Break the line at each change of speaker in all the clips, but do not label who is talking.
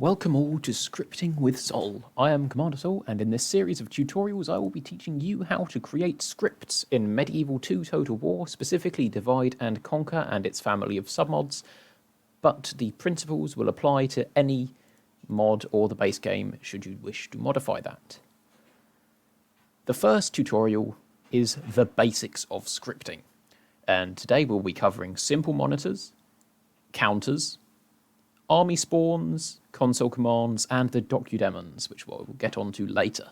Welcome all to Scripting with Sol. I am Commander Sol, and in this series of tutorials I will be teaching you how to create scripts in Medieval 2 Total War, specifically Divide and Conquer and its family of submods, but the principles will apply to any mod or the base game should you wish to modify that. The first tutorial is the basics of scripting, and today we'll be covering simple monitors, counters, army spawns, console commands, and the docudemons, which we'll get onto later.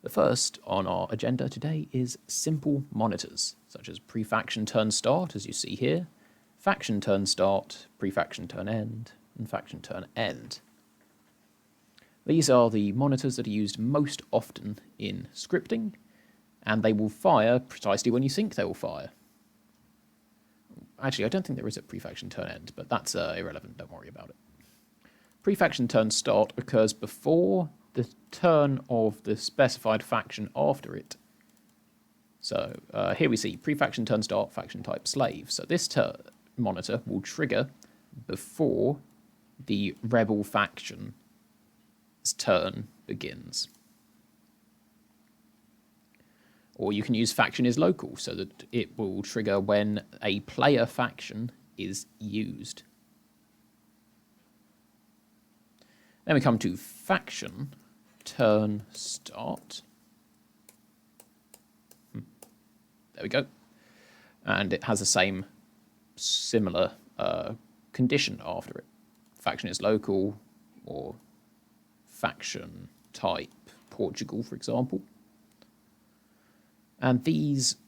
The first on our agenda today is simple monitors, such as pre-faction turn start, as you see here, faction turn start, pre-faction turn end, and faction turn end. These are the monitors that are used most often in scripting, and they will fire precisely when you think they will fire. Actually, I don't think there is a pre-faction turn end, but that's irrelevant, don't worry about it. Pre-faction turn start occurs before the turn of the specified faction after it. So here we see pre-faction turn start, faction type slave. So this monitor will trigger before the rebel faction's turn begins. Or you can use faction is local so that it will trigger when a player faction is used. Then we come to faction turn start. There we go. And it has the same similar condition after it. Faction is local or faction type Portugal, for example. And these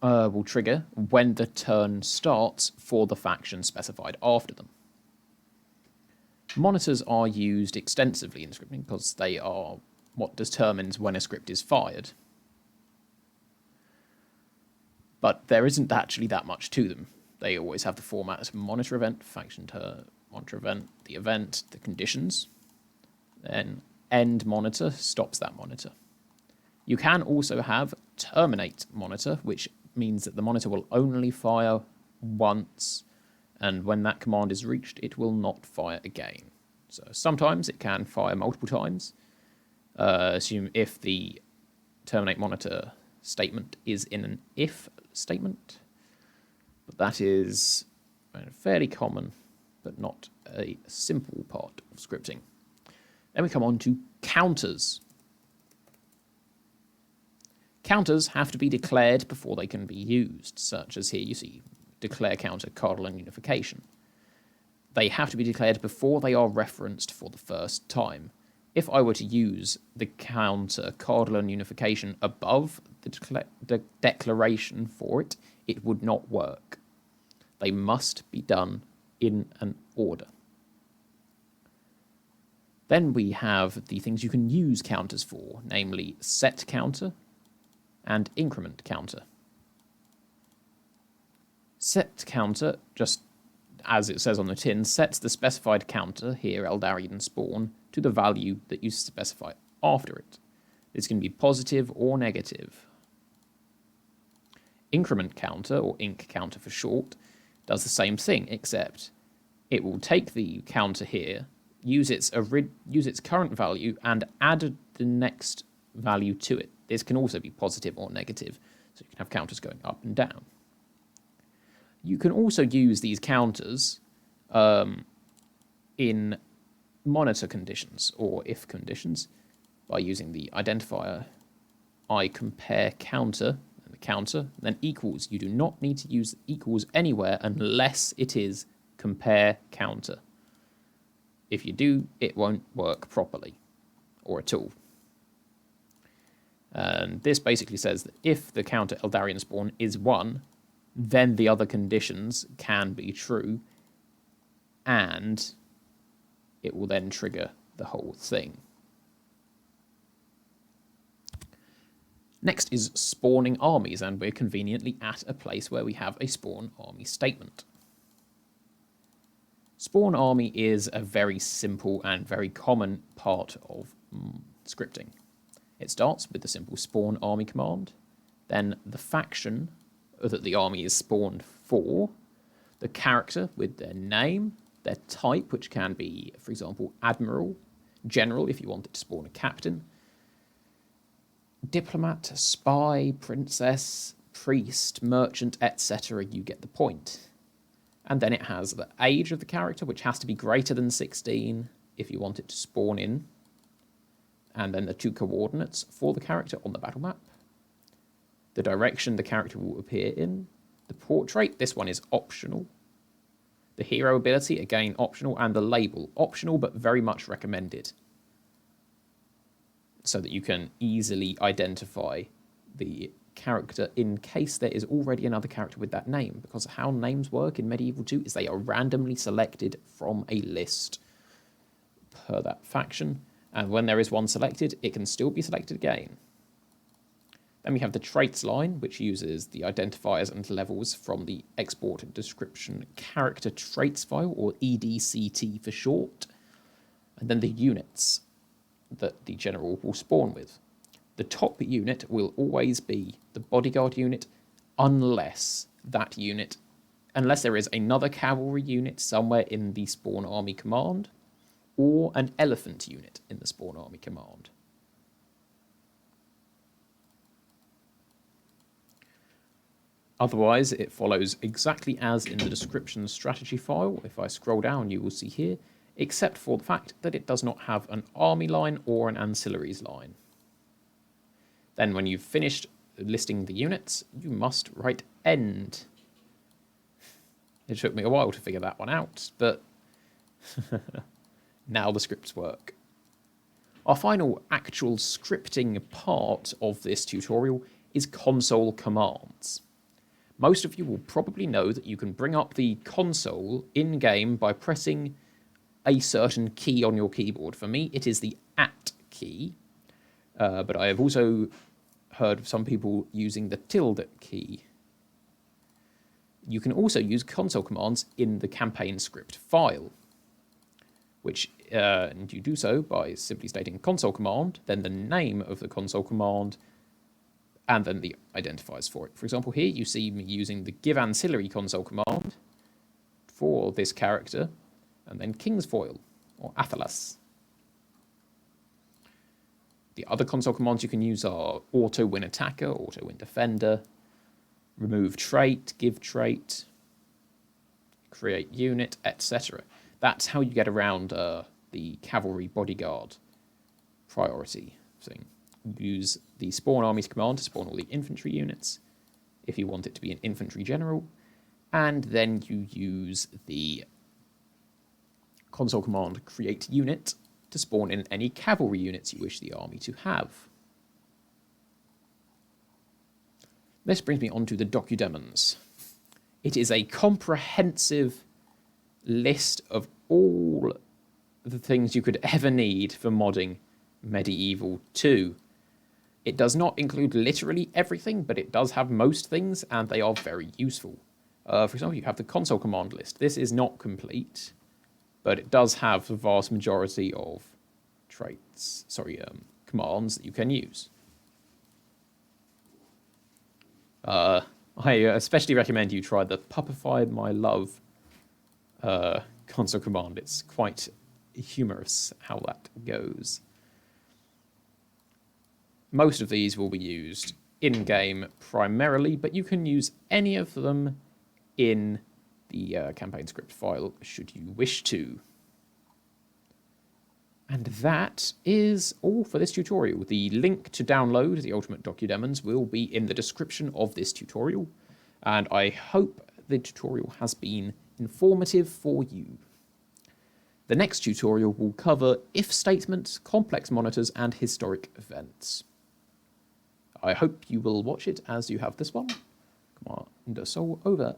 will trigger when the turn starts for the faction specified after them. Monitors are used extensively in scripting because they are what determines when a script is fired. But there isn't actually that much to them. They always have the format as monitor event, faction turn, monitor event, the conditions. Then end monitor stops that monitor. You can also have terminate monitor, which means that the monitor will only fire once, and when that command is reached, it will not fire again. So sometimes it can fire multiple times. Assume if the terminate monitor statement is in an if statement, but that is fairly common, but not a simple part of scripting. Then we come on to counters. Counters have to be declared before they can be used, such as here you see declare counter Cardolan unification. They have to be declared before they are referenced for the first time. If I were to use the counter Cardolan unification above the declaration for it, it would not work. They must be done in an order. Then we have the things you can use counters for, namely set counter and increment counter. Set counter, just as it says on the tin, sets the specified counter, here Eldarian spawn, to the value that you specify after it. This can be positive or negative. Increment counter, or inc counter for short, does the same thing, except it will take the counter here, use its current value, and add the next value to it. This can also be positive or negative, so you can have counters going up and down. You can also use these counters in monitor conditions or if conditions by using the identifier I compare counter and the counter, then equals. You do not need to use equals anywhere unless it is compare counter. If you do, it won't work properly or at all. And this basically says that if the counter Eldarian spawn is 1, then the other conditions can be true, and it will then trigger the whole thing. Next is spawning armies, and we're conveniently at a place where we have a spawn army statement. Spawn army is a very simple and very common part of scripting. It starts with the simple spawn army command, then the faction that the army is spawned for, the character with their name, their type, which can be, for example, admiral, general if you want it to spawn a captain, diplomat, spy, princess, priest, merchant, etc. You get the point. And then it has the age of the character, which has to be greater than 16 if you want it to spawn in. And then the 2 coordinates for the character on the battle map. The direction the character will appear in. The portrait, this one is optional. The hero ability, again optional. And the label, optional but very much recommended. So that you can easily identify the character in case there is already another character with that name. Because how names work in Medieval 2 is they are randomly selected from a list per that faction. And when there is one selected, it can still be selected again. Then we have the traits line, which uses the identifiers and levels from the export description character traits file, or EDCT for short. And then the units that the general will spawn with. The top unit will always be the bodyguard unit, unless there is another cavalry unit somewhere in the spawn army command, or an elephant unit in the spawn army command. Otherwise, it follows exactly as in the description strategy file. If I scroll down, you will see here, except for the fact that it does not have an army line or an ancillaries line. Then when you've finished listing the units, you must write end. It took me a while to figure that one out, but now the scripts work. Our final actual scripting part of this tutorial is console commands. Most of you will probably know that you can bring up the console in-game by pressing a certain key on your keyboard. For me, it is the @ key, but I have also heard of some people using the tilde key. You can also use console commands in the campaign script file, and you do so by simply stating console command, then the name of the console command, and then the identifiers for it. For example, here you see me using the give ancillary console command for this character, and then Kingsfoil, or Athelas. The other console commands you can use are auto win attacker, auto win defender, remove trait, give trait, create unit, etc. That's how you get around the cavalry bodyguard priority thing. Use the spawn armies command to spawn all the infantry units if you want it to be an infantry general, and then you use the console command create unit to spawn in any cavalry units you wish the army to have. This brings me on to the Docudemons. It is a comprehensive list of all the things you could ever need for modding Medieval 2. It does not include literally everything, but it does have most things, and they are very useful. For example, you have the console command list. This is not complete, but it does have the vast majority of commands that you can use. I especially recommend you try the Puppify My Love console command. It's quite humorous how that goes. Most of these will be used in-game primarily, but you can use any of them in the campaign script file should you wish to. And that is all for this tutorial. The link to download the Ultimate Docudemons will be in the description of this tutorial, and I hope the tutorial has been informative for you. The next tutorial will cover if statements, complex monitors, and historic events. I hope you will watch it as you have this one. Commander Soul over.